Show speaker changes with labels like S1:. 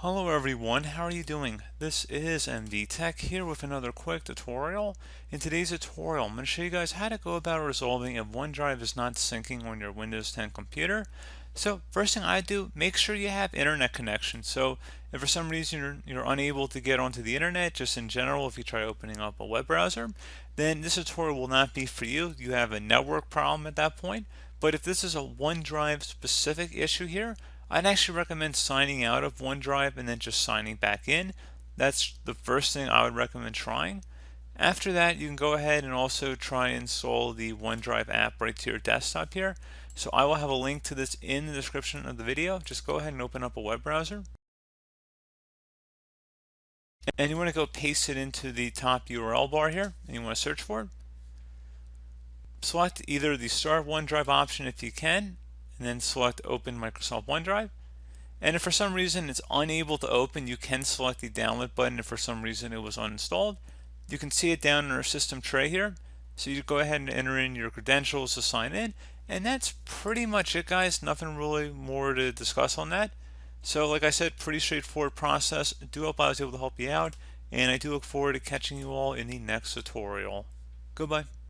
S1: Hello everyone, how are you doing? This is MD Tech here with another quick tutorial. In today's tutorial, I'm going to show you guys how to go about resolving if OneDrive is not syncing on your Windows 10 computer. So first thing I do, make sure you have internet connection. So if for some reason you're unable to get onto the internet, just in general, if you try opening up a web browser, then this tutorial will not be for you. You have a network problem at that point. But if this is a OneDrive specific issue here, I'd actually recommend signing out of OneDrive and then just signing back in. That's the first thing I would recommend trying. After that, you can go ahead and also try and install the OneDrive app right to your desktop here. So I will have a link to this in the description of the video. Just go ahead and open up a web browser. And you want to go paste it into the top URL bar here, and you want to search for it. Select either the Start OneDrive option if you can, and then select Open Microsoft OneDrive. And if for some reason it's unable to open, you can select the download button if for some reason it was uninstalled. You can see it down in our system tray here. So you go ahead and enter in your credentials to sign in. And that's pretty much it, guys. Nothing really more to discuss on that. So like I said, pretty straightforward process. I do hope I was able to help you out. And I do look forward to catching you all in the next tutorial. Goodbye.